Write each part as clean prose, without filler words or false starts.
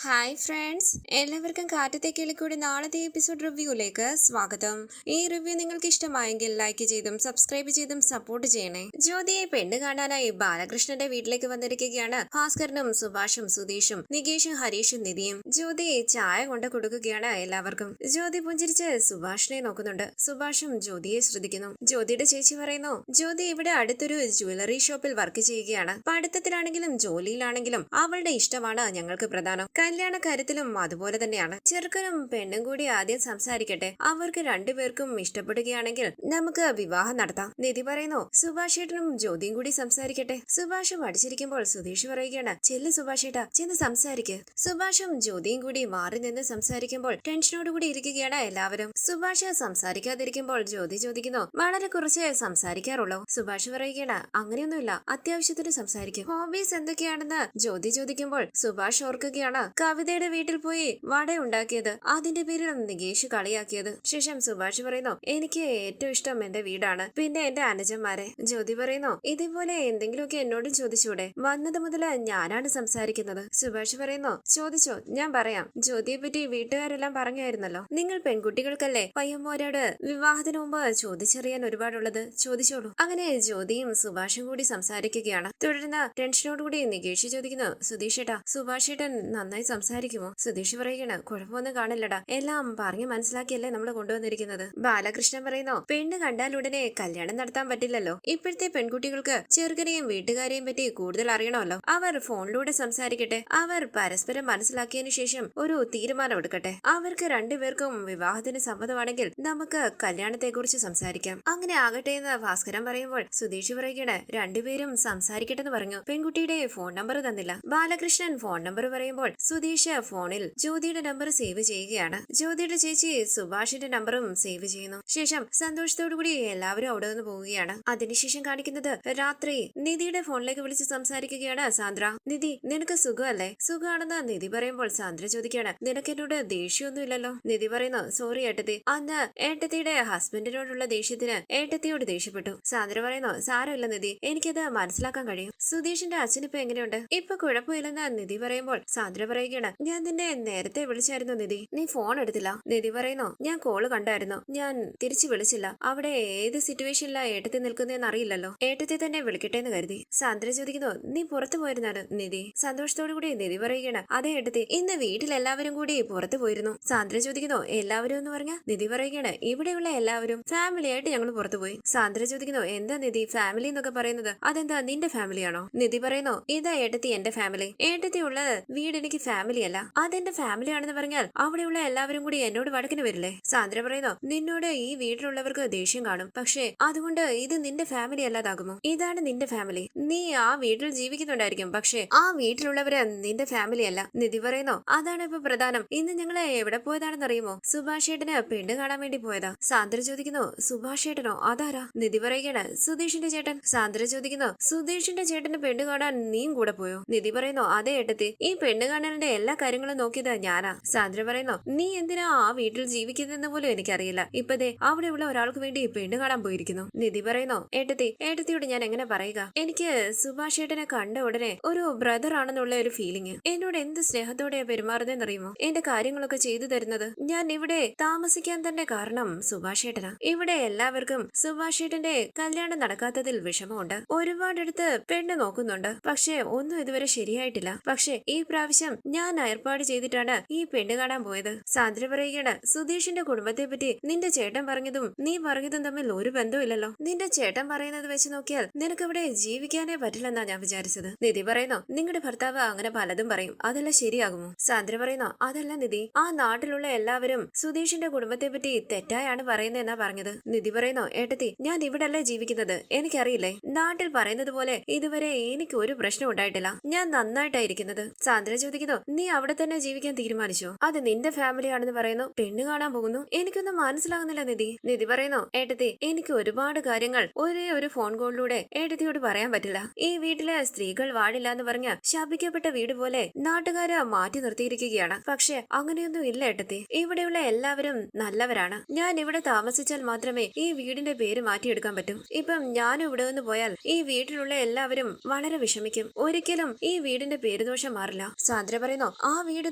Hi friends, എല്ലാവർക്കും കാറ്റത്തെ കിളിക്കൂടി നാളത്തെ episode റിവ്യൂയിലേക്ക് സ്വാഗതം. ഈ റിവ്യൂ നിങ്ങൾക്ക് ഇഷ്ടമായെങ്കിൽ ലൈക്ക് ചെയ്തും സബ്സ്ക്രൈബ് ചെയ്തും സപ്പോർട്ട് ചെയ്യണേ. ജ്യോതിയെ പെണ്ണ് കാണാനായി ബാലകൃഷ്ണന്റെ വീട്ടിലേക്ക് വന്നിരിക്കുകയാണ് ഭാസ്കരനും സുഭാഷും സുധീഷും നികേഷും ഹരീഷും നിധിയും. ജ്യോതിയെ ചായ കൊണ്ട് കൊടുക്കുകയാണ് എല്ലാവർക്കും. ജ്യോതി പുഞ്ചിരിച്ച് സുഭാഷിനെ നോക്കുന്നുണ്ട്. സുഭാഷും ജ്യോതിയെ ശ്രദ്ധിക്കുന്നു. ജ്യോതിയുടെ ചേച്ചി പറയുന്നു, ജ്യോതി ഇവിടെ അടുത്തൊരു ജ്വല്ലറി ഷോപ്പിൽ വർക്ക് ചെയ്യുകയാണ്. പഠിത്തത്തിലാണെങ്കിലും ജോലിയിലാണെങ്കിലും അവളുടെ ഇഷ്ടമാണ് ഞങ്ങൾക്ക് പ്രധാനം. കല്യാണ കാര്യത്തിലും അതുപോലെ തന്നെയാണ്. ചെറുക്കനും പെണ്ണും കൂടി ആദ്യം സംസാരിക്കട്ടെ. അവർക്ക് രണ്ടുപേർക്കും ഇഷ്ടപ്പെടുകയാണെങ്കിൽ നമുക്ക് വിവാഹം നടത്താം. നിധി പറയുന്നു, സുഭാഷേട്ടനും ജ്യോതിയും കൂടി സംസാരിക്കട്ടെ. സുഭാഷും അടിച്ചിരിക്കുമ്പോൾ സുധീഷ് പറയുകയാണ്, ചെല്ല് സുഭാഷേട്ടാ, ചെന്ന് സംസാരിക്ക്. സുഭാഷും ജ്യോതിയും കൂടി മാറി നിന്ന് സംസാരിക്കുമ്പോൾ ടെൻഷനോടുകൂടി ഇരിക്കുകയാണ് എല്ലാവരും. സുഭാഷ് സംസാരിക്കാതിരിക്കുമ്പോൾ ജ്യോതി ചോദിക്കുന്നു, വളരെ കുറച്ച് സംസാരിക്കാറുള്ളൂ. സുഭാഷ് പറയുകയാണ്, അങ്ങനെയൊന്നുമില്ല, അത്യാവശ്യത്തിന് സംസാരിക്കും. ഹോബീസ് എന്തൊക്കെയാണെന്ന് ജ്യോതി ചോദിക്കുമ്പോൾ സുഭാഷ് ഓർക്കുകയാണ്, കവിതയുടെ വീട്ടിൽ പോയി വട ഉണ്ടാക്കിയത്, അതിന്റെ പേരിൽ നികേഷ് കളിയാക്കിയത്. ശേഷം സുഭാഷ് പറയുന്നു, എനിക്ക് ഏറ്റവും ഇഷ്ടം എന്റെ വീടാണ്, പിന്നെ എന്റെ അനുജന്മാരെ. ജ്യോതി പറയുന്നു, ഇതേപോലെ എന്തെങ്കിലുമൊക്കെ എന്നോടും ചോദിച്ചൂടെ? വന്നത് മുതൽ ഞാനാണ് സംസാരിക്കുന്നത്. സുഭാഷ് പറയുന്നു, ചോദിച്ചോ, ഞാൻ പറയാം. ജ്യോതിയെ പറ്റി വീട്ടുകാരെല്ലാം പറഞ്ഞായിരുന്നല്ലോ. നിങ്ങൾ പെൺകുട്ടികൾക്കല്ലേ പയ്യന്മാരോട് വിവാഹത്തിന് മുമ്പ് ചോദിച്ചറിയാൻ ഒരുപാടുള്ളത്, ചോദിച്ചോളൂ. അങ്ങനെ ജ്യോതിയും സുഭാഷും കൂടി സംസാരിക്കുകയാണ്. തുടർന്ന് ടെൻഷനോടുകൂടി നികേഷ് ചോദിക്കുന്നു, സുധീഷേട്ടാ, സുഭാഷേട്ടൻ നന്നായി സംസാരിക്കുമോ? സുധീഷ് പറയുകയാണ്, കുഴപ്പമൊന്നും കാണില്ലടാ, എല്ലാം പറഞ്ഞു മനസ്സിലാക്കിയല്ലേ നമ്മൾ കൊണ്ടുവന്നിരിക്കുന്നത്. ബാലകൃഷ്ണൻ പറയുന്നു, പെണ്ണ് കണ്ടാൽ ഉടനെ കല്യാണം നടത്താൻ പറ്റില്ലല്ലോ. ഇപ്പോഴത്തെ പെൺകുട്ടികൾക്ക് ചെറുക്കനെയും വീട്ടുകാരെയും പറ്റി കൂടുതൽ അറിയണമല്ലോ. അവർ ഫോണിലൂടെ സംസാരിക്കട്ടെ. അവർ പരസ്പരം മനസ്സിലാക്കിയതിനു ശേഷം ഒരു തീരുമാനം എടുക്കട്ടെ. അവർക്ക് രണ്ടുപേർക്കും വിവാഹത്തിന് സമ്മതമാണെങ്കിൽ നമുക്ക് കല്യാണത്തെ കുറിച്ച് സംസാരിക്കാം. അങ്ങനെ ആകട്ടെ എന്ന് ഭാസ്കരൻ പറയുമ്പോൾ സുധീഷ് പറയുകയാണ്, രണ്ടുപേരും സംസാരിക്കട്ടെന്ന് പറഞ്ഞു. പെൺകുട്ടിയുടെ ഫോൺ നമ്പർ തന്നില്ല. ബാലകൃഷ്ണൻ ഫോൺ നമ്പർ പറയുമ്പോൾ സുധീഷ് ഫോണിൽ ജ്യോതിയുടെ നമ്പർ സേവ് ചെയ്യുകയാണ്. ജ്യോതിയുടെ ചേച്ചി സുഭാഷിന്റെ നമ്പറും സേവ് ചെയ്യുന്നു. ശേഷം സന്തോഷത്തോടുകൂടി എല്ലാവരും അവിടെ നിന്ന് പോവുകയാണ്. അതിനുശേഷം കാണിക്കുന്നത് രാത്രി നിധിയുടെ ഫോണിലേക്ക് വിളിച്ച് സംസാരിക്കുകയാണ് സാന്ദ്ര. നിധി, നിനക്ക് സുഖമല്ലേ? സുഖമാണെന്ന് നിധി പറയുമ്പോൾ സാന്ദ്ര ചോദിക്കുകയാണ്, നിനക്ക് എന്നോട് ദേഷ്യമൊന്നുമില്ലല്ലോ? നിധി പറയുന്നു, സോറി ഏട്ടത്തി, അന്ന് ഏട്ടത്തിയുടെ ഹസ്ബൻഡിനോടുള്ള ദേഷ്യത്തിന് ഏട്ടത്തിയോട് ദേഷ്യപ്പെട്ടു. സാന്ദ്ര പറയുന്നു, സാരമില്ല നിധി, എനിക്കത് മനസ്സിലാക്കാൻ കഴിയും. സുധീഷിന്റെ അച്ഛനിപ്പോ എങ്ങനെയുണ്ട്? ഇപ്പൊ കുഴപ്പമില്ലെന്ന് നിധി പറയുമ്പോൾ സാന്ദ്ര പറയുകയാണ്, ഞാൻ നിന്നെ നേരത്തെ വിളിച്ചായിരുന്നു നിധി, നീ ഫോൺ എടുത്തില്ല. നിധി പറയുന്നു, ഞാൻ കോള് കണ്ടായിരുന്നു, ഞാൻ തിരിച്ചു വിളിച്ചില്ല. അവിടെ ഏത് സിറ്റുവേഷനിലാ ഏട്ടത്തി നിൽക്കുന്നതെന്ന് അറിയില്ലല്ലോ, ഏട്ടത്തി തന്നെ വിളിക്കട്ടെ എന്ന് കരുതി. സാന്ദ്ര ചോദിക്കുന്നു, നീ പുറത്തു പോയിരുന്നാണ് നിധി? സന്തോഷത്തോടു കൂടി നിധി പറയുകയാണ്, അതെ ഏട്ടത്തി, ഇന്ന് വീട്ടിലെല്ലാവരും കൂടി പുറത്തു പോയിരുന്നു. സാന്ദ്ര ചോദിക്കുന്നു, എല്ലാവരും എന്ന് പറഞ്ഞ? നിധി പറയുകയാണ്, ഇവിടെയുള്ള എല്ലാവരും ഫാമിലി ആയിട്ട് ഞങ്ങൾ പുറത്തു പോയി. സാന്ദ്ര ചോദിക്കുന്നു, എന്താ നിധി ഫാമിലി എന്നൊക്കെ പറയുന്നത്? അതെന്താ നിന്റെ ഫാമിലിയാണോ? നിധി പറയുന്നു, ഇതാ ഏട്ടത്തി എന്റെ ഫാമിലി. ഏട്ടത്തി ഉള്ള വീട് എനിക്ക് ഫാമിലി അല്ല, അതെന്റെ ഫാമിലി ആണെന്ന് പറഞ്ഞാൽ അവിടെയുള്ള എല്ലാവരും കൂടി എന്നോട് വഴക്കിന് വരില്ലേ? സാന്ദ്ര പറയുന്നു, നിന്നോട് ഈ വീട്ടിലുള്ളവർക്ക് ദേഷ്യം കാണും, പക്ഷേ അതുകൊണ്ട് ഇത് നിന്റെ ഫാമിലി അല്ലാതാകുമോ? ഇതാണ് നിന്റെ ഫാമിലി. നീ ആ വീട്ടിൽ ജീവിക്കുന്നുണ്ടായിരിക്കും, പക്ഷേ ആ വീട്ടിലുള്ളവര് നിന്റെ ഫാമിലി അല്ല. നിധി പറയുന്നു, അതാണ് ഇപ്പൊ പ്രധാനം. ഇന്ന് ഞങ്ങള് എവിടെ പോയതാണെന്ന് അറിയുമോ? സുഭാഷേട്ടന് പെണ്ണ് കാണാൻ വേണ്ടി പോയതാ. സാന്ദ്ര ചോദിക്കുന്നു, സുഭാഷേട്ടനോ? അതാരാ? നിധി പറയുകയാണ്, സുധീഷിന്റെ ചേട്ടൻ. സാന്ദ്ര ചോദിക്കുന്നു, സുധീഷിന്റെ ചേട്ടന് പെണ്ണ് കാണാൻ നീയും കൂടെ പോയോ? നിധി പറയുന്നു, അതെ ഏട്ടത്തി, ഈ പെണ്ണ് കാണാനുള്ള എല്ലാ കാര്യങ്ങളും നോക്കിയത് ഞാനാ. സാന്ദ്ര പറയുന്നു, നീ എന്തിനാ ആ വീട്ടിൽ ജീവിക്കുന്നതെന്ന് പോലും എനിക്കറിയില്ല, ഇപ്പതേ അവിടെയുള്ള ഒരാൾക്ക് വേണ്ടി പെണ്ണ് കാണാൻ പോയിരിക്കുന്നു. നിധി പറയുന്നു, ഏട്ടത്തിയോട് ഞാൻ എങ്ങനെ പറയുക? എനിക്ക് സുഭാഷേട്ടനെ കണ്ട ഉടനെ ഒരു ബ്രദർ ആണെന്നുള്ള ഒരു ഫീലിംഗ്. എന്നോട് എന്ത് സ്നേഹത്തോടെയാ പെരുമാറുന്നതെന്ന് അറിയുമോ? എന്റെ കാര്യങ്ങളൊക്കെ ചെയ്തു തരുന്നത്. ഞാൻ ഇവിടെ താമസിക്കാൻ തന്നെ കാരണം സുഭാഷേട്ടനാ. ഇവിടെ എല്ലാവർക്കും സുഭാഷേട്ടന്റെ കല്യാണം നടക്കാത്തതിൽ വിഷമമുണ്ട്. ഒരുപാടടുത്ത് പെണ്ണ് നോക്കുന്നുണ്ട്, പക്ഷെ ഒന്നും ഇതുവരെ ശരിയായിട്ടില്ല. പക്ഷെ ഈ പ്രാവശ്യം ഞാൻ ഏർപ്പാട് ചെയ്തിട്ടാണ് ഈ പെണ്ണ് കാണാൻ പോയത്. സാന്ദ്ര പറയുകയാണ്, സുധീഷിന്റെ കുടുംബത്തെ പറ്റി നിന്റെ ചേട്ടൻ പറഞ്ഞതും നീ പറഞ്ഞതും തമ്മിൽ ഒരു ബന്ധമില്ലല്ലോ. നിന്റെ ചേട്ടൻ പറയുന്നത് വെച്ച് നോക്കിയാൽ നിനക്ക് ഇവിടെ ജീവിക്കാനേ പറ്റില്ലെന്നാ ഞാൻ വിചാരിച്ചത്. നിധി പറയുന്നു, നിങ്ങളുടെ ഭർത്താവ് അങ്ങനെ പലതും പറയും, അതെല്ലാം ശരിയാകുമോ? സാന്ദ്ര പറയുന്നു, അതല്ല നിധി, ആ നാട്ടിലുള്ള എല്ലാവരും സുധീഷിന്റെ കുടുംബത്തെ പറ്റി തെറ്റായാണ് പറയുന്നതെന്നാ പറഞ്ഞത്. നിധി പറയുന്നു, ഏട്ടത്തി, ഞാൻ ഇവിടെ അല്ലേ ജീവിക്കുന്നത്, എനിക്കറിയില്ലേ? നാട്ടിൽ പറയുന്നത് പോലെ ഇതുവരെ എനിക്ക് ഒരു പ്രശ്നം ഉണ്ടായിട്ടില്ല, ഞാൻ നന്നായിട്ടായിരിക്കുന്നത്. സാന്ദ്ര ചോദിക്കുന്നു, നീ അവിടെ തന്നെ ജീവിക്കാൻ തീരുമാനിച്ചോ? അത് നിന്റെ ഫാമിലി ആണെന്ന് പറയുന്നു, പെണ്ണ് കാണാൻ പോകുന്നു, എനിക്കൊന്നും മനസ്സിലാകുന്നില്ല നിധി. നിധി പറയുന്നു, ഏട്ടത്തി, എനിക്ക് ഒരുപാട് കാര്യങ്ങൾ ഒരേ ഒരു ഫോൺ കോളിലൂടെ ഏട്ടത്തിയോട് പറയാൻ പറ്റില്ല. ഈ വീട്ടിലെ സ്ത്രീകൾ വാഴില്ല എന്ന് പറഞ്ഞ ശപിക്കപ്പെട്ട വീട് പോലെ നാട്ടുകാരെ മാറ്റി നിർത്തിയിരിക്കുകയാണ്. പക്ഷെ അങ്ങനെയൊന്നും ഇല്ല ഏട്ടത്തി, ഇവിടെയുള്ള എല്ലാവരും നല്ലവരാണ്. ഞാൻ ഇവിടെ താമസിച്ചാൽ മാത്രമേ ഈ വീടിന്റെ പേര് മാറ്റിയെടുക്കാൻ പറ്റൂ. ഇപ്പം ഞാനും ഇവിടെ നിന്ന് പോയാൽ ഈ വീട്ടിലുള്ള എല്ലാവരും വളരെ വിഷമിക്കും. ഒരിക്കലും ഈ വീടിന്റെ പേരുദോഷം മാറില്ല. സാന്ദ്ര പറയുന്നു ആ വീട്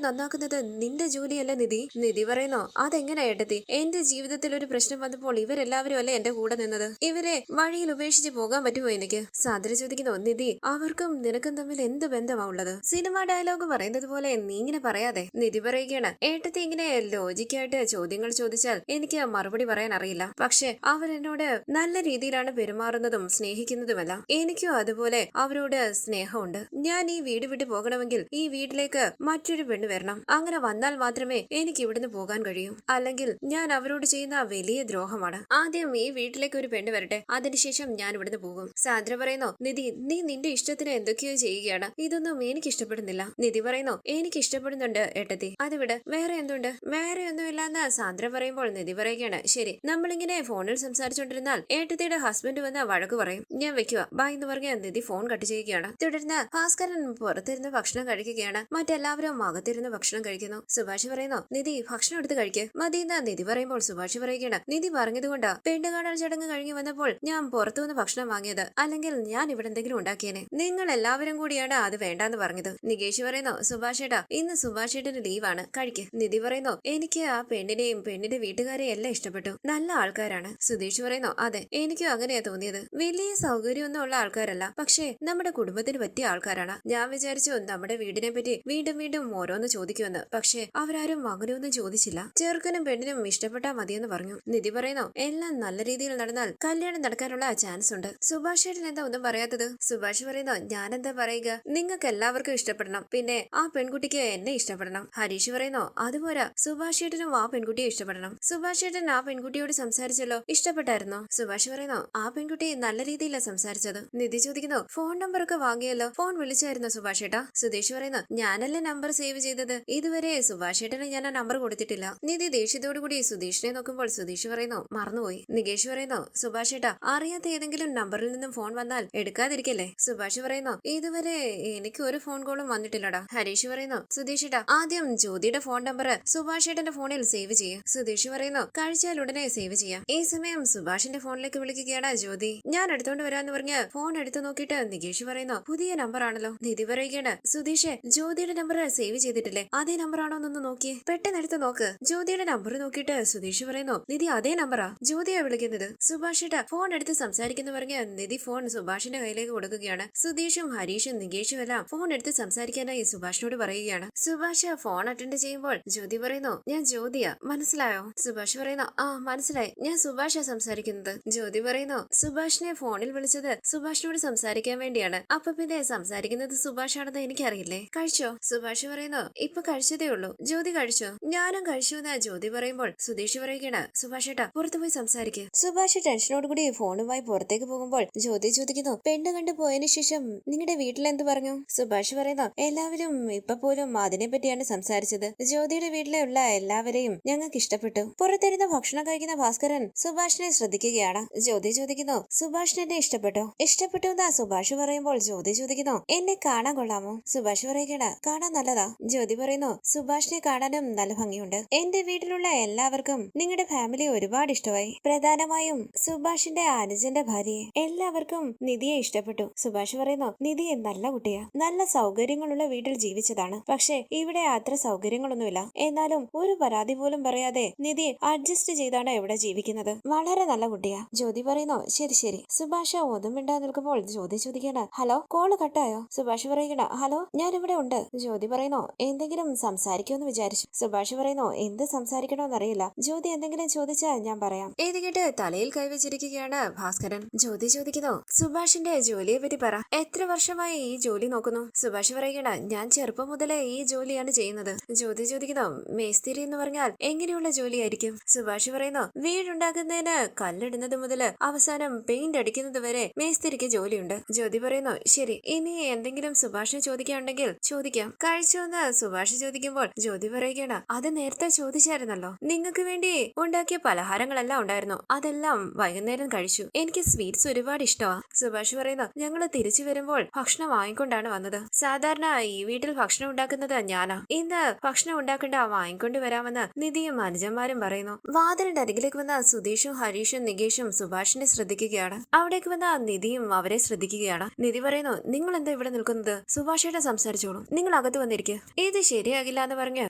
നന്നാക്കുന്നത് നിന്റെ ജോലിയല്ല നിധി. നിധി പറയുന്നു അതെങ്ങനെ ഏട്ടത്തി, എന്റെ ജീവിതത്തിൽ ഒരു പ്രശ്നം വന്നപ്പോൾ ഇവരെല്ലാവരും അല്ലേ എന്റെ കൂടെ നിന്നത്. ഇവരെ വഴിയിൽ ഉപേക്ഷിച്ച് പോകാൻ പറ്റുമോ എനിക്ക്? സാന്ദ്ര ചോദിക്കുന്നു നിധി അവർക്കും നിനക്കും തമ്മിൽ എന്ത് ബന്ധമാ ഉള്ളത്? സിനിമ ഡയലോഗ് പറയുന്നത് പോലെ നീ ഇങ്ങനെ പറയാതെ. നിധി പറയുകയാണ് ഏട്ടത്തി ഇങ്ങനെ ലോജിക്കായിട്ട് ചോദ്യങ്ങൾ ചോദിച്ചാൽ എനിക്ക് മറുപടി പറയാൻ അറിയില്ല. പക്ഷെ അവരെന്നോട് നല്ല രീതിയിലാണ് പെരുമാറുന്നതും സ്നേഹിക്കുന്നതുമല്ല. എനിക്കും അതുപോലെ അവരോട് സ്നേഹമുണ്ട്. ഞാൻ ഈ വീട് വിട്ടു പോകണമെങ്കിൽ ഈ വീട്ടിലേക്ക് മറ്റൊരു പെണ്ണ് വരണം. അങ്ങനെ വന്നാൽ മാത്രമേ എനിക്ക് ഇവിടുന്ന് പോകാൻ കഴിയൂ. അല്ലെങ്കിൽ ഞാൻ അവരോട് ചെയ്യുന്ന വലിയ ദ്രോഹമാണ്. ആദ്യം ഈ വീട്ടിലേക്ക് ഒരു പെണ്ണ് വരട്ടെ, അതിനുശേഷം ഞാൻ ഇവിടുന്ന് പോകും. സാന്ദ്ര പറയുന്നു നിധി നീ നിന്റെ ഇഷ്ടത്തിന് എന്തൊക്കെയോ ചെയ്യുകയാണ്, ഇതൊന്നും എനിക്ക് ഇഷ്ടപ്പെടുന്നില്ല. നിധി പറയുന്നു എനിക്ക് ഇഷ്ടപ്പെടുന്നുണ്ട് ഏട്ടത്തി, അതിവിടെ വേറെ എന്തുണ്ട്? വേറെ ഒന്നുമില്ലാന്ന് സാന്ദ്ര പറയുമ്പോൾ നിധി പറയുകയാണ് ശരി, നമ്മളിങ്ങനെ ഫോണിൽ സംസാരിച്ചുകൊണ്ടിരുന്നാൽ ഏട്ടത്തിയുടെ ഹസ്ബൻഡ് വന്ന് വഴക്ക് പറയും. ഞാൻ വെക്കുക ബൈ എന്ന് പറഞ്ഞ നിധി ഫോൺ കട്ട് ചെയ്യുകയാണ്. തുടർന്ന് ഭാസ്കരൻ പുറത്തിരുന്ന് ഭക്ഷണം കഴിക്കുകയാണ്. മറ്റെല്ലാവരും അകത്തിരുന്ന് ഭക്ഷണം കഴിക്കുന്നു. സുഭാഷ് പറയുന്നു നിധി ഭക്ഷണം എടുത്ത് കഴിക്ക്. മതിയെന്ന് നിധി പറയുമ്പോൾ സുഭാഷ് പറയുകയാണ് നിധി പറഞ്ഞതുകൊണ്ടാ പെണ്ണുകാണൽ ചടങ്ങ് കഴിഞ്ഞു വന്നപ്പോൾ ഞാൻ പുറത്തുനിന്ന് ഭക്ഷണം വാങ്ങിയത്, അല്ലെങ്കിൽ ഞാൻ ഇവിടെ എന്തെങ്കിലും ഉണ്ടാക്കിയേനെ. നിങ്ങൾ എല്ലാവരും കൂടിയാണ് അത് വേണ്ടാന്ന് പറഞ്ഞത്. നികേഷ് പറയുന്നു സുഭാഷ് ഏട്ടാ ഇന്ന് സുഭാഷ് ഏട്ടന് ലീവാണ്, കഴിക്ക്. നിധി പറയുന്നു എനിക്ക് ആ പെണ്ണിനെയും പെണ്ണിന്റെ വീട്ടുകാരെയും എല്ലാം ഇഷ്ടപ്പെട്ടു, നല്ല ആൾക്കാരാണ്. സുധീഷ് പറയുന്നു അതെ എനിക്കും അങ്ങനെയാ തോന്നിയത്. വലിയ സൗകര്യമൊന്നും ഉള്ള ആൾക്കാരല്ല, പക്ഷേ നമ്മുടെ കുടുംബത്തിന് പറ്റിയ ആൾക്കാരാണ്. ഞാൻ വിചാരിച്ചു നമ്മുടെ വീടിനെ പറ്റി വീണ്ടും വീണ്ടും ഓരോന്ന് ചോദിക്കുമെന്ന്, പക്ഷേ അവരാരും അങ്ങനെയൊന്നും ചോദിച്ചില്ല. ചെറുക്കനും പെണ്ണിനും ഇഷ്ടപ്പെട്ടാ മതിയെന്ന് പറഞ്ഞു. നിധി പറയുന്നു എല്ലാം നല്ല രീതിയിൽ നടന്നാൽ കല്യാണം നടക്കാനുള്ള ചാൻസ് ഉണ്ട്. സുഭാഷ് ഏട്ടൻ എന്താ ഒന്നും പറയാത്തത്? സുഭാഷ് പറയുന്നു ഞാനെന്താ പറയുക, നിങ്ങൾക്ക് എല്ലാവർക്കും ഇഷ്ടപ്പെടണം, പിന്നെ ആ പെൺകുട്ടിക്ക് എന്നെ ഇഷ്ടപ്പെടണം. ഹരീഷ് പറയുന്നു അതുപോരാ, സുഭാഷ് ഏട്ടനും ആ പെൺകുട്ടിയെ ഇഷ്ടപ്പെടണം. സുഭാഷ് ഏട്ടൻ ആ പെൺകുട്ടിയോട് സംസാരിച്ചല്ലോ, ഇഷ്ടപ്പെട്ടായിരുന്നോ? സുഭാഷ് പറയുന്നു ആ പെൺകുട്ടി നല്ല രീതിയിലാണ് സംസാരിച്ചത്. നിധി ചോദിക്കുന്നു ഫോൺ നമ്പർ ഒക്കെ വാങ്ങിയല്ലോ, ഫോൺ വിളിച്ചായിരുന്നു സുഭാഷ് ഏട്ടാ? സുധീഷ് പറയുന്നു ഞാനല്ലേ നമ്പർ സേവ് ചെയ്തത്, ഇതുവരെ സുഭാഷ് ഏട്ടന് ഞാൻ ആ നമ്പർ കൊടുത്തിട്ടില്ല. നിധി ദേഷ്യത്തോടു കൂടി സുധീഷിനെ നോക്കുമ്പോൾ സുധീഷ് പറയുന്നു മറന്നുപോയി. നികേഷ് പറയുന്നു സുഭാഷ് ഏട്ടാ അറിയാത്ത ഏതെങ്കിലും നമ്പറിൽ നിന്നും ഫോൺ വന്നാൽ എടുക്കാതിരിക്കല്ലേ. സുഭാഷ് പറയുന്നു ഇതുവരെ എനിക്ക് ഒരു ഫോൺ കോളും വന്നിട്ടില്ലടാ. ഹരീഷ് പറയുന്നു സുധീഷ് ഏട്ടാ ആദ്യം ജ്യോതിയുടെ ഫോൺ നമ്പർ സുഭാഷ് ഏട്ടന്റെ ഫോണിൽ സേവ് ചെയ്യും. സുധീഷ് പറയുന്നു കഴിച്ചാൽ ഉടനെ സേവ് ചെയ്യാം. ഈ സമയം സുഭാഷിന്റെ ഫോണിലേക്ക് വിളിക്കുകയാണ് ജ്യോതി. ഞാൻ എടുത്തോണ്ട് വരാന്ന് പറഞ്ഞ് ഫോൺ എടുത്തു നോക്കിയിട്ട് നികേഷ് പറയുന്നു പുതിയ നമ്പർ ആണല്ലോ. നിധി പറയുകയാണ് സുധീഷ് ജ്യോതിയുടെ നമ്പർ സേവ് ചെയ്തിട്ടില്ലേ, അതേ നമ്പർ ആണോ എന്നൊന്ന് നോക്കിയേ. പെട്ടെന്ന് എടുത്ത് നോക്ക്. ജ്യോതിയുടെ നമ്പർ നോക്കിയിട്ട് സുധീഷ് പറയുന്നു നിധി അതേ നമ്പറാ, ജ്യോതിയാ വിളിക്കുന്നത്. സുഭാഷ് ഏട്ടാ ഫോൺ എടുത്ത് സംസാരിക്കുന്നു പറഞ്ഞ് നിധി ഫോൺ സുഭാഷിന്റെ കയ്യിലേക്ക് കൊടുക്കുകയാണ്. സുധീഷും ഹരീഷും നികേഷും എല്ലാം ഫോൺ എടുത്ത് സംസാരിക്കാനായി സുഭാഷിനോട് പറയുകയാണ്. സുഭാഷ് ഫോൺ അറ്റൻഡ് ചെയ്യുമ്പോൾ ജ്യോതി പറയുന്നു ഞാൻ ജ്യോതിയാ, മനസ്സിലായോ? സുഭാഷ് പറയുന്നു ആ മനസ്സിലായി, ഞാൻ സുഭാഷാ സംസാരിക്കുന്നത്. ജ്യോതി പറയുന്നു സുഭാഷിനെ ഫോണിൽ വിളിച്ചത് സുഭാഷിനോട് സംസാരിക്കാൻ വേണ്ടിയാണ്, അപ്പൊ പിന്നെ സംസാരിക്കുന്നത് സുഭാഷ് ആണെന്ന് എനിക്കറിയില്ലേ. കഴിച്ചോ? സുഭാഷ് പറയുന്നു ഇപ്പൊ കഴിച്ചതേ ഉള്ളൂ. ജ്യോതി കഴിച്ചോ? ഞാനും കഴിച്ചു എന്ന് ജ്യോതി പറയുമ്പോൾ സുധീഷ് പറയുകയാണ് സുഭാഷ് ഏട്ടാ പുറത്തു പോയി സംസാരിക്കുക. സുഭാഷ് ടെൻഷനോടുകൂടി ഫോണുമായി പുറത്തേക്ക് പോകുമ്പോൾ ജ്യോതി ചോദിക്കുന്നു പെണ്ണ് കണ്ടു പോയതിനു ശേഷം നിങ്ങളുടെ വീട്ടിൽ എന്ത് പറഞ്ഞു? സുഭാഷ് പറയുന്നു എല്ലാവരും ഇപ്പൊ പോലും അതിനെ പറ്റിയാണ് സംസാരിച്ചത്. ജ്യോതിയുടെ വീട്ടിലുള്ള എല്ലാവരെയും ഞങ്ങൾക്ക് ഇഷ്ടപ്പെട്ടു. പുറത്തിരുന്ന് ഭക്ഷണം കഴിക്കുന്ന ഭാസ്കരൻ സുഭാഷിനെ ശ്രദ്ധിക്കുകയാണ്. ജ്യോതി ചോദിക്കുന്നു സുഭാഷിന് എന്നെ ഇഷ്ടപ്പെട്ടോ? ഇഷ്ടപ്പെട്ടു എന്നാ സുഭാഷ് പറയുമ്പോൾ ജ്യോതി ചോദിക്കുന്നു എന്നെ കാണാൻ കൊള്ളാമോ? സുഭാഷ് പറയുകയാണ് കാണാൻ നല്ലതാ. ജ്യോതി പറയുന്നു സുഭാഷിനെ കാണാനും നല്ല ഭംഗിയുണ്ട്. എന്റെ വീട്ടിലുള്ള എല്ലാവർക്കും നിങ്ങളുടെ ഫാമിലി ഒരുപാട് ഇഷ്ടമായി, പ്രധാനമായും സുഭാഷിന്റെ അനുജന്റെ ഭാര്യയെ. എല്ലാവർക്കും നിധിയെ ഇഷ്ടപ്പെട്ടു. സുഭാഷ് പറയുന്നു നിധി നല്ല കുട്ടിയാ, നല്ല സൗകര്യങ്ങളുള്ള വീട്ടിൽ ജീവിച്ചതാണ്, പക്ഷെ ഇവിടെ അത്ര സൗകര്യങ്ങളൊന്നുമില്ല. എന്നാലും ഒരു പരാതി പോലും പറയാതെ നിധി അഡ്ജസ്റ്റ് ചെയ്താണ് ഇവിടെ ജീവിക്കുന്നത്. വളരെ നല്ല കുട്ടിയാ. ജ്യോതി പറയുന്നു ശരി ശരി. സുഭാഷ് ഒന്നും മിണ്ടാ നിൽക്കുമ്പോൾ ജ്യോതി ചോദിക്കണം ഹലോ കോള് കട്ടായോ? സുഭാഷ് പറയുകണ ഹലോ ഞാൻ ഇവിടെ ഉണ്ട്. ജ്യോതി പറയുന്നു എന്തെങ്കിലും സംസാരിക്കുമെന്ന് വിചാരിച്ചു. സുഭാഷ് പറയുന്നു എന്ത് സംസാരിക്കണമെന്നറിയില്ല, ജ്യോതി എന്തെങ്കിലും ചോദിച്ചാൽ ഞാൻ പറയാം. ഇത് കേട്ട് തലയിൽ കൈവച്ചിരിക്കുകയാണ് ഭാസ്കരൻ. ജ്യോതി ചോദിക്കുന്നു സുഭാഷിന്റെ ജോലിയെ പറ്റി പറ, എത്ര വർഷമായി ഈ ജോലി നോക്കുന്നു? സുഭാഷ് പറയുകയാണ് ഞാൻ ചെറുപ്പം മുതലേ ഈ ജോലിയാണ് ചെയ്യുന്നത്. ജ്യോതി ചോദിക്കുന്നു മേസ്തിരി എന്ന് പറഞ്ഞാൽ എങ്ങനെയുള്ള ജോലിയായിരിക്കും? സുഭാഷ് പറയുന്നു വീടുണ്ടാക്കുന്നതിന് കല്ലിടുന്നത് മുതൽ അവസാനം പെയിന്റ് അടിക്കുന്നത് വരെ മേസ്തിരിക്ക് ജോലിയുണ്ട്. ജ്യോതി പറയുന്നു ശരി, ഇനി എന്തെങ്കിലും സുഭാഷിന് ചോദിക്കാനുണ്ടെങ്കിൽ ചോദിക്കാം. കഴിച്ചോന്ന് സുഭാഷ് ചോദിക്കുമ്പോൾ ജ്യോതി പറയുകയാണ് അത് നേരത്തെ ചോദിച്ചായിരുന്നല്ലോ, നിങ്ങൾക്ക് വേണ്ടി ഉണ്ടാക്കിയ പലഹാരങ്ങളെല്ലാം ഉണ്ടായിരുന്നു, അതെല്ലാം വൈകുന്നേരം കഴിച്ചു. എനിക്ക് സ്വീറ്റ്സ് ഒരുപാട് ഇഷ്ടമാ. സുഭാഷ് പറയുന്നു ഞങ്ങള് തിരിച്ചു വരുമ്പോൾ ഭക്ഷണം വാങ്ങിക്കൊണ്ടാണ് വന്നത്. സാധാരണ ഈ വീട്ടിൽ ഭക്ഷണം ഉണ്ടാക്കുന്നത് ഞാനാ, ഇന്ന് ഭക്ഷണം ഉണ്ടാക്കേണ്ട വാങ്ങിക്കൊണ്ട് വരാമെന്ന് നിധിയും അനുജന്മാരും പറയുന്നു. വാതിലിന്റെ അരികിലേക്ക് വന്ന സുധീഷും ഹരീഷും നികേഷും സുഭാഷിനെ ശ്രദ്ധിക്കുകയാണ്. അവിടേക്ക് വന്ന നിധിയും അവരെ ശ്രദ്ധിക്കുകയാണ്. നിധി പറയുന്നു നിങ്ങൾ എന്താ ഇവിടെ നിൽക്കുന്നത്? സുഭാഷേട്ടൻ സംസാരിച്ചോളൂ, നിങ്ങൾ അകത്ത് വന്നിരിക്കുക. ഇത് ശരിയാകില്ല എന്ന് പറഞ്ഞ്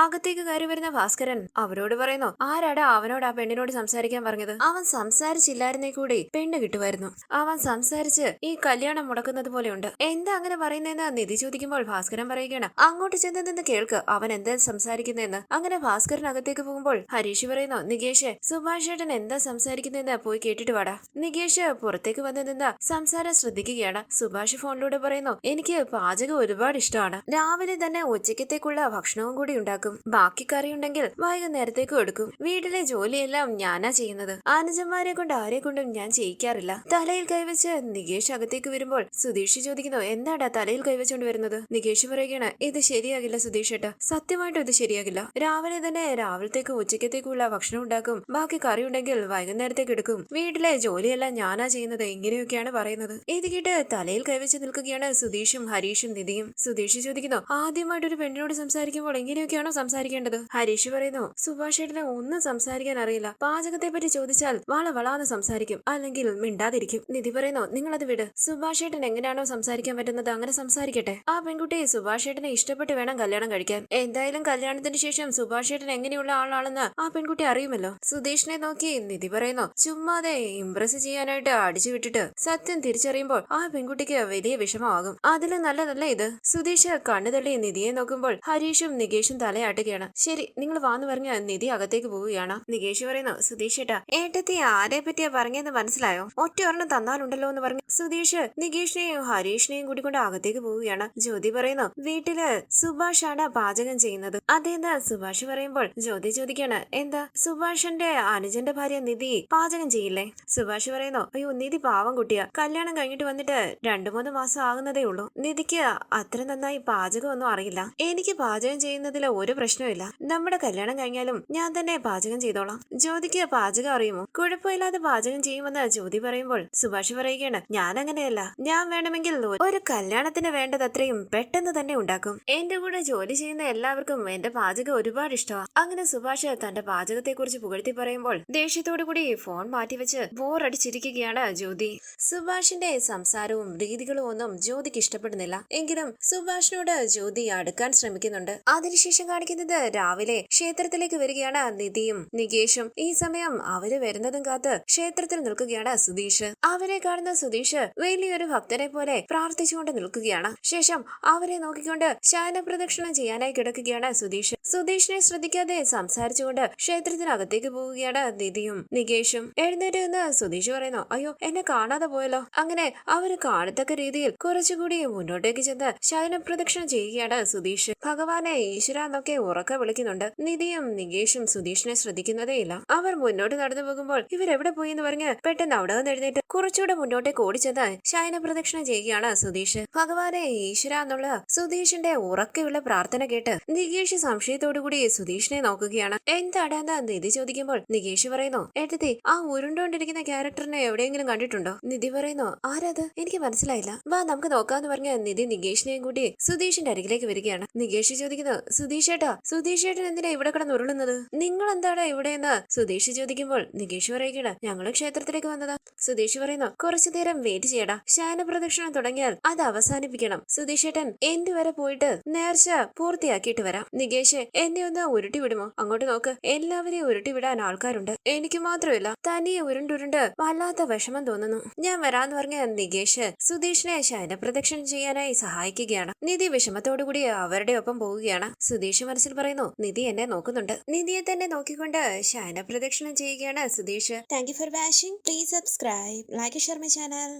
അകത്തേക്ക് കയറി വരുന്ന ഭാസ്കരൻ അവരോട് പറയുന്നു, ആരാടാ അവനോട് ആ പെണ്ണിനോട് സംസാരിക്കാൻ പറഞ്ഞത്? അവൻ സംസാരിച്ചില്ലായിരുന്നേ കൂടി പെണ്ണ് കിട്ടുമായിരുന്നു. അവൻ സംസാരിച്ച് ഈ കല്യാണം മുടക്കുന്നത് പോലെയുണ്ട്. എന്താ അങ്ങനെ പറയുന്നതെന്ന് നിധി ചോദിക്കുമ്പോൾ ഭാസ്കരൻ പറയുകയാണ്, അങ്ങോട്ട് ചെന്ന് നിന്ന് കേൾക്ക് അവൻ എന്താ സംസാരിക്കുന്നതെന്ന്. അങ്ങനെ ഭാസ്കരൻ അകത്തേക്ക് പോകുമ്പോൾ ഹരീഷ് പറയുന്നു, നികേഷ് സുഭാഷ് ചേട്ടൻ എന്താ സംസാരിക്കുന്നതെന്ന് പോയി കേട്ടിട്ട് വാടാ. നികേഷ് പുറത്തേക്ക് വന്ന് നിന്ന് സംസാരം ശ്രദ്ധിക്കുകയാണ്. സുഭാഷ് ഫോണിലൂടെ പറയുന്നു, എനിക്ക് പാചകം ഒരുപാട് ഇഷ്ടമാണ്. രാവിലെ തന്നെ ഉച്ചക്കത്തേക്കുള്ള ഭക്ഷണവും കൂടി ഉണ്ടാക്കും. ബാക്കി കറി ഉണ്ടെങ്കിൽ വൈകുന്നേരത്തേക്കും എടുക്കും. വീട്ടിലെ ജോലിയെല്ലാം ഞാനാ ചെയ്യുന്നത്. അനുജന്മാരെ കൊണ്ട് ആരെ കൊണ്ടും ഞാൻ ചെയ്യിക്കാറില്ല. തലയിൽ കൈവച്ച് നികേഷ് അകത്തേക്ക് വരുമ്പോൾ സുധീഷ് ചോദിക്കുന്നു, എന്താടാ തലയിൽ കൈവച്ചോണ്ട് വരുന്നത്? നികേഷ് പറയുകയാണ്, ഇത് ശരിയാകില്ല സുധീഷ് ഏട്ടാ, സത്യമായിട്ടും ഇത് ശരിയാകില്ല. രാവിലെ തന്നെ രാവിലത്തേക്കും ഉച്ചക്കത്തേക്കുള്ള ഭക്ഷണം ഉണ്ടാക്കും. ബാക്കി കറി ഉണ്ടെങ്കിൽ വൈകുന്നേരത്തേക്ക് എടുക്കും. വീട്ടിലെ ജോലിയെല്ലാം ഞാനാ ചെയ്യുന്നത്. ഇങ്ങനെയൊക്കെയാണ് പറയുന്നത്. ഇത് കേട്ട് തലയിൽ കൈവച്ച് നിൽക്കുകയാണ് സുധീഷും ഹരീഷും നിധിയും. സുധീഷ് ചോദിക്കുന്നു, ആദ്യമായിട്ട് ഒരു പെണ്ണിനോട് സംസാരിക്കുമ്പോൾ എങ്ങനെയൊക്കെയാണോ സംസാരിക്കേണ്ടത്? ഹരീഷ് പറയുന്നു, സുഭാഷ് ഏട്ടനെ ഒന്നും സംസാരിക്കാൻ അറിയില്ല. പാചകത്തെ പറ്റി ചോദിച്ചാൽ വളവളാന്ന് സംസാരിക്കും, അല്ലെങ്കിൽ മിണ്ടാതിരിക്കും. നിധി പറയുന്നു, നിങ്ങളത് വിട്. സുഭാഷ് ഏട്ടൻ എങ്ങനെയാണോ സംസാരിക്കാൻ പറ്റുന്നത് അങ്ങനെ സംസാരിക്കട്ടെ. ആ പെൺകുട്ടി സുഭാഷ് ഏട്ടനെ ഇഷ്ടപ്പെട്ട് വേണം കല്യാണം കഴിക്കാൻ. എന്തായാലും കല്യാണത്തിന് ശേഷം സുഭാഷ് ഏട്ടൻ എങ്ങനെയുള്ള ആളാണെന്ന് ആ പെൺകുട്ടി അറിയുമല്ലോ. സുധീഷിനെ നോക്കി നിധി പറയുന്നു, ചുമ്മാതെ ഇംപ്രസ് ചെയ്യാനായിട്ട് അടിച്ചു വിട്ടിട്ട് സത്യം തിരിച്ചറിയുമ്പോൾ ആ പെൺകുട്ടിക്ക് വലിയ വിഷമമാകും. അതിലും നല്ലതല്ല ഇത്. സുധീഷ് കണ്ണു തള്ളി നിധിയെ നോക്കുമ്പോൾ ഹരീഷും നികേഷും തലയാട്ടുകയാണ്. ശരി, നിങ്ങൾ വാന്ന് പറഞ്ഞ് നിധി അകത്തേക്ക് പോവുകയാണ്. നികേഷ് പറയുന്നു, സുധീഷ് ഏട്ടാ, ഏട്ടത്തി ആരെ പറ്റിയാ പറഞ്ഞെന്ന് മനസ്സിലായോ? ഒറ്റ ഒരെണ്ണം തന്നാലുണ്ടല്ലോ എന്ന് പറഞ്ഞു സുധീഷ് നികേഷിനെയും ഹരീഷിനെയും കൂട്ടിക്കൊണ്ട് അകത്തേക്ക് പോവുകയാണ്. ജ്യോതി പറയുന്നു, വീട്ടില് സുഭാഷാണ് പാചകം ചെയ്യുന്നത്. അതേന്ന് സുഭാഷ് പറയുമ്പോൾ ജ്യോതി ചോദിക്കാണ്, എന്താ സുഭാഷിന്റെ അനുജന്റെ ഭാര്യ നിധി പാചകം ചെയ്യില്ലേ? സുഭാഷ് പറയുന്നു, അയ്യോ നിധി പാവം കുട്ടിയാ, കല്യാണം കഴിഞ്ഞിട്ട് വന്നിട്ട് 2-3 മാസം ആകുന്നതേ ഉള്ളൂ. നിധിക്ക് അത്ര നന്നായി പാചകമൊന്നും അറിയില്ല. എനിക്ക് പാചകം ചെയ്യുന്നതിൽ ഒരു പ്രശ്നമില്ല. നമ്മുടെ കല്യാണം കഴിഞ്ഞാലും ഞാൻ തന്നെ പാചകം ചെയ്തോളാം. ജ്യോതിക്ക് പാചകം അറിയുമോ? കുഴപ്പമില്ലാതെ പാചകം ചെയ്യുമെന്ന് ജ്യോതി പറയുമ്പോൾ സുഭാഷ് പറയുകയാണ്, ഞാൻ അങ്ങനെയല്ല. ഞാൻ വേണമെങ്കിൽ ഒരു കല്യാണത്തിന് വേണ്ടതത്രയും പെട്ടെന്ന് തന്നെ ഉണ്ടാക്കും. എന്റെ കൂടെ ജോലി ചെയ്യുന്ന എല്ലാവർക്കും എന്റെ പാചകം ഒരുപാട് ഇഷ്ടമാണ്. അങ്ങനെ സുഭാഷ് തന്റെ പാചകത്തെ കുറിച്ച് പുകഴ്ത്തി പറയുമ്പോൾ ദേഷ്യത്തോടു കൂടി ഫോൺ മാറ്റിവെച്ച് ബോറടിച്ചിരിക്കുകയാണ് ജ്യോതി. സുഭാഷിന്റെ സംസാരവും രീതികളും ഒന്നും ജ്യോതിക്ക് ഇഷ്ടപ്പെടുന്നില്ല. എങ്കിലും സുഭാഷിനോട് ജ്യോതി അടുക്കാൻ ശ്രമിക്കുന്നുണ്ട്. അതിനുശേഷം കാണിക്കുന്നത് രാവിലെ ക്ഷേത്രത്തിലേക്ക് വരികയാണ് നിധിയും നികേഷും. ഈ സമയം അവര് വരുന്നതും കാത്ത് ക്ഷേത്രത്തിൽ നിൽക്കുകയാണ് സുധീഷ്. അവരെ കാണുന്ന സുധീഷ് വലിയൊരു ഭക്തനെ പോലെ പ്രാർത്ഥിച്ചുകൊണ്ട് നിൽക്കുകയാണ്. ശേഷം അവരെ നോക്കിക്കൊണ്ട് ശയന പ്രദക്ഷിണം ചെയ്യാനായി കിടക്കുകയാണ് സുധീഷ്. സുധീഷിനെ ശ്രദ്ധിക്കാതെ സംസാരിച്ചുകൊണ്ട് ക്ഷേത്രത്തിനകത്തേക്ക് പോവുകയാണ് നിധിയും നികേഷും. എഴുന്നേറ്റ് നിന്ന് സുധീഷ് പറയുന്നു, അയ്യോ എന്നെ കാണാതെ പോയല്ലോ. അങ്ങനെ അവര് കാണത്തക്ക രീതിയിൽ കുറച്ചുകൂടി മുന്നോട്ടേക്ക് ചെന്ന് ശയന പ്രദക്ഷിണം ചെയ്യുകയാണ് സുധീഷ്. ഭഗവാനെ ഈശ്വര എന്നൊക്കെ ഉറക്കെ വിളിക്കുന്നുണ്ട്. നിധിയും നികേഷും സുധീഷിനെ ശ്രദ്ധിക്കുന്നതേയില്ല. അവർ മുന്നോട്ട് നടന്നു പോകുമ്പോൾ ഇവരെവിടെ പോയി എന്ന് പറഞ്ഞ് പെട്ടെന്ന് അവിടെ നിന്ന് എഴുന്നേറ്റ് കുറച്ചുകൂടെ മുന്നോട്ടേക്ക് ഓടിച്ചെന്ന് ശയന പ്രദക്ഷിണം ചെയ്യുകയാണ് സുധീഷ്. ഭഗവാനെ ഈശ്വര എന്നുള്ള സുധീഷിന്റെ ഉറക്കെയുള്ള പ്രാർത്ഥന കേട്ട് നികേഷ് സംശയത്തോടുകൂടി സുധീഷിനെ നോക്കുകയാണ്. എന്താടാന്ന് നിധി ചോദിക്കുമ്പോൾ നികേഷ് പറയുന്നു, ഏട്ടത്തി ആ ഉരുണ്ടോണ്ടിരിക്കുന്ന ക്യാരക്ടറിനെ എവിടെയെങ്കിലും കണ്ടിട്ടുണ്ടോ? നിധി പറയുന്നു, ആരാത്? എനിക്ക് മനസ്സിലായില്ല. വാ നമുക്ക് നോക്കാന്ന് പറഞ്ഞ് നിധി നികേഷിനെയും കൂടി സുധീഷിന്റെ അരികിലേക്ക് വരികയാണ്. നികേഷ് ചോദിക്കുന്നു, സുധീഷ് ഏട്ടാ, സുധീഷ് ഏട്ടൻ എന്തിനാ ഇവിടെ കിടന്ന് ഉരുളുന്നത്? നിങ്ങൾ എന്താടാ ഇവിടെയെന്ന് സുധീഷ് ചോദിക്കുമ്പോൾ നികേഷ് പറയുകയാണ്, ഞങ്ങള് ക്ഷേത്രത്തിലേക്ക് വന്നതാ. സുധീഷ് പറയുന്നു, കുറച്ചു നേരം വെയിറ്റ് ചെയ്യടാ. ശയന പ്രദക്ഷിണം തുടങ്ങിയാൽ അത് അവസാനിപ്പിക്കണം. സുധീഷ് ഏട്ടൻ എന്റെ വരെ പോയിട്ട് നേർച്ച പൂർത്തിയാക്കിയിട്ട് വരാം. നികേഷ് എന്നെ ഒന്ന് ഉരുട്ടി വിടുമോ? അങ്ങോട്ട് നോക്ക്, എല്ലാവരെയും ഉരുട്ടി വിടാൻ ആൾക്കാരുണ്ട്. എനിക്ക് മാത്രമല്ല തനിയെ ഉരുണ്ടുരുണ്ട് വല്ലാത്ത വിഷമം തോന്നുന്നു. ഞാൻ വരാന്ന് പറഞ്ഞ നികേഷ് സുധീഷിനെ ശയന പ്രദക്ഷിണം ചെയ്യാനായി സഹായിക്കുകയാണ്. നിധി വിഷമത്തോടുകൂടി അവരുടെ ഒപ്പം പോവുകയാണ്. സുധീഷ് മനസ്സിൽ പറയുന്നു, നിധി എന്നെ നോക്കുന്നുണ്ട്. നിധിയെ തന്നെ നോക്കിക്കൊണ്ട് ശയന പ്രദക്ഷിണം ചെയ്യുകയാണ് Sudheesh. Thank you for watching. Please subscribe, like, share my channel.